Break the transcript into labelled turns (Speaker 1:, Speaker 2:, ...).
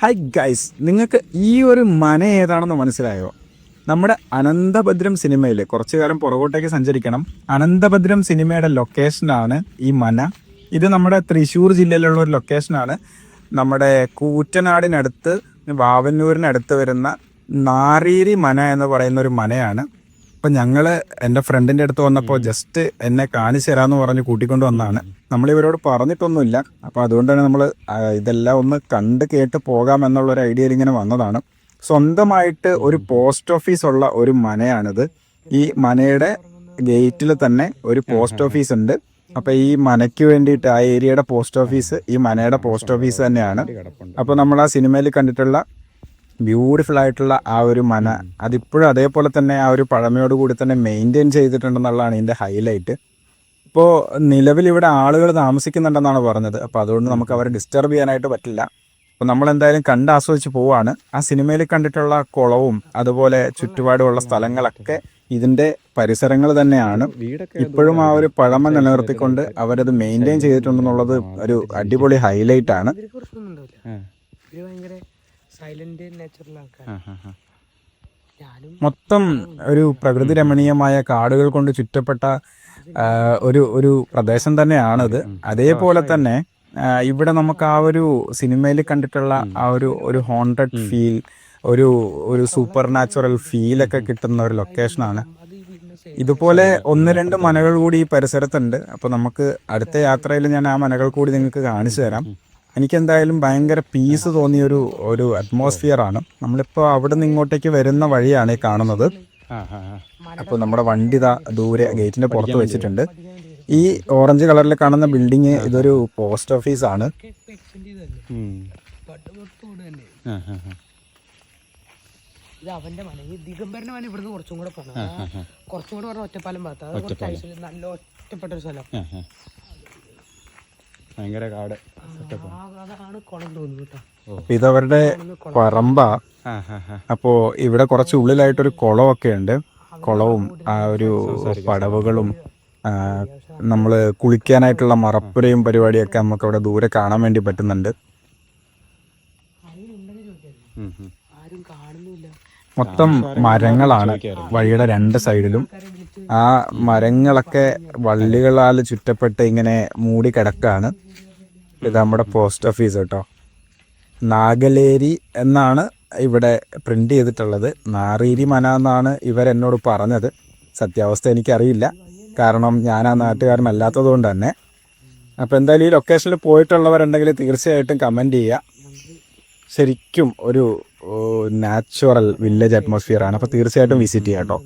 Speaker 1: Hi guys, നിങ്ങൾക്ക് ഈ ഒരു മന ഏതാണെന്ന് മനസ്സിലായോ? നമ്മുടെ അനന്തഭദ്രം സിനിമയിൽ കുറച്ചു കാലം പുറകോട്ടേക്ക് സഞ്ചരിക്കണം. അനന്തഭദ്രം സിനിമയുടെ ലൊക്കേഷനാണ് ഈ മന. ഇത് നമ്മുടെ തൃശ്ശൂർ ജില്ലയിലുള്ള ഒരു ലൊക്കേഷനാണ്. നമ്മുടെ കൂറ്റനാടിനടുത്ത് വാവന്നൂരിനടുത്ത് വരുന്ന നാറീരി മന എന്ന് പറയുന്ന ഒരു മനയാണ്. അപ്പം ഞങ്ങൾ എൻ്റെ ഫ്രണ്ടിൻ്റെ അടുത്ത് വന്നപ്പോൾ ജസ്റ്റ് എന്നെ കാണിച്ചു തരാമെന്ന് പറഞ്ഞ് കൂട്ടിക്കൊണ്ട് വന്നതാണ്. നമ്മളിവരോട് പറഞ്ഞിട്ടൊന്നുമില്ല. അപ്പോൾ അതുകൊണ്ട് തന്നെ നമ്മൾ ഇതെല്ലാം ഒന്ന് കണ്ട് കേട്ട് പോകാം എന്നുള്ളൊരു ഐഡിയയിൽ ഇങ്ങനെ വന്നതാണ്. സ്വന്തമായിട്ട് ഒരു പോസ്റ്റ് ഓഫീസ് ഉള്ള ഒരു മനയാണിത്. ഈ മനയുടെ ഗേറ്റിൽ തന്നെ ഒരു പോസ്റ്റ് ഓഫീസ് ഉണ്ട്. അപ്പോൾ ഈ മനയ്ക്ക് വേണ്ടിയിട്ട് ആ ഏരിയയുടെ പോസ്റ്റ് ഓഫീസ് ഈ മനയുടെ പോസ്റ്റ് ഓഫീസ് തന്നെയാണ്. അപ്പോൾ നമ്മൾ ആ സിനിമയിൽ കണ്ടിട്ടുള്ള ബ്യൂട്ടിഫുൾ ആയിട്ടുള്ള ആ ഒരു മന അതിപ്പോഴും അതേപോലെ തന്നെ ആ ഒരു പഴമയോട് കൂടി തന്നെ മെയിൻറ്റെയിൻ ചെയ്തിട്ടുണ്ടെന്നുള്ളതാണ് ഇതിൻ്റെ ഹൈലൈറ്റ്. ഇപ്പോൾ നിലവിൽ ഇവിടെ ആളുകൾ താമസിക്കുന്നുണ്ടെന്നാണ് പറഞ്ഞത്. അപ്പോൾ അതുകൊണ്ട് നമുക്ക് അവരെ ഡിസ്റ്റർബ് ചെയ്യാനായിട്ട് പറ്റില്ല. അപ്പോൾ നമ്മളെന്തായാലും കണ്ട് ആസ്വദിച്ച് പോവാണ്. ആ സിനിമയിൽ കണ്ടിട്ടുള്ള കുളവും അതുപോലെ ചുറ്റുപാടുമുള്ള സ്ഥലങ്ങളൊക്കെ ഇതിൻ്റെ പരിസരങ്ങൾ തന്നെയാണ്. ഇപ്പോഴും ആ ഒരു പഴമ നിലനിർത്തിക്കൊണ്ട് അവരത് മെയിൻറ്റെയിൻ ചെയ്തിട്ടുണ്ടെന്നുള്ളത് ഒരു അടിപൊളി ഹൈലൈറ്റ് ആണ്. മൊത്തം ഒരു പ്രകൃതി രമണീയമായ കാടുകൾ കൊണ്ട് ചുറ്റപ്പെട്ട ഒരു പ്രദേശം തന്നെയാണിത്. അതേപോലെ തന്നെ ഇവിടെ നമുക്ക് ആ ഒരു സിനിമയിൽ കണ്ടിട്ടുള്ള ആ ഒരു ഹോണ്ടഡ് ഫീൽ, ഒരു സൂപ്പർ നാച്ചുറൽ ഫീലൊക്കെ കിട്ടുന്ന ഒരു ലൊക്കേഷനാണ്. ഇതുപോലെ 1-2 മനകൾ കൂടി ഈ പരിസരത്തുണ്ട്. അപ്പോൾ നമുക്ക് അടുത്ത യാത്രയിൽ ഞാൻ ആ മനകൾ കൂടി നിങ്ങൾക്ക് കാണിച്ചു തരാം. എനിക്കെന്തായാലും ഭയങ്കര പീസ് തോന്നിയൊരു അറ്റ്മോസ്ഫിയർ ആണ്. നമ്മളിപ്പോൾ അവിടെ നിന്ന് ഇങ്ങോട്ടേക്ക് വരുന്ന വഴിയാണ് ഈ കാണുന്നത്. അപ്പോൾ നമ്മുടെ വണ്ടി ദൂരെ ഗേറ്റിന്റെ പുറത്ത് വെച്ചിട്ടുണ്ട്. ഈ ഓറഞ്ച് കളറിൽ കാണുന്ന ബിൽഡിങ് ഇതൊരു പോസ്റ്റ് ഓഫീസാണ്. ഭയങ്കര കാട്. ഇതവരുടെ പറമ്പ. അപ്പോ ഇവിടെ കുറച്ച് ഉള്ളിലായിട്ടൊരു കുളമൊക്കെ ഉണ്ട്. കുളവും ആ ഒരു പടവുകളും നമ്മള് കുളിക്കാനായിട്ടുള്ള മറപ്പുരയും പരിപാടിയൊക്കെ നമുക്ക് അവിടെ ദൂരെ കാണാൻ വേണ്ടി പറ്റുന്നുണ്ട്. മൊത്തം മരങ്ങളാണ് വഴിയുടെ 2 സൈഡിലും. ആ മരങ്ങളൊക്കെ വള്ളികളാൽ ചുറ്റപ്പെട്ട് ഇങ്ങനെ മൂടി കിടക്കാണ്. ഇത് നമ്മുടെ പോസ്റ്റ് ഓഫീസ് കേട്ടോ. നാഗലേരി എന്നാണ് ഇവിടെ പ്രിന്റ് ചെയ്തിട്ടുള്ളത്. നാറീരി മന എന്നാണ് ഇവരെന്നോട് പറഞ്ഞത്. സത്യാവസ്ഥ എനിക്കറിയില്ല, കാരണം ഞാൻ ആ നാട്ടുകാരനല്ലാത്തത് കൊണ്ട് തന്നെ. അപ്പോൾ എന്തായാലും ഈ ലൊക്കേഷനിൽ പോയിട്ടുള്ളവരുണ്ടെങ്കിൽ തീർച്ചയായിട്ടും കമൻറ്റ് ചെയ്യുക. ശരിക്കും ഒരു നാച്ചുറൽ വില്ലേജ് അറ്റ്മോസ്ഫിയർ ആണ്. അപ്പോൾ തീർച്ചയായിട്ടും വിസിറ്റ് ചെയ്യാം കേട്ടോ.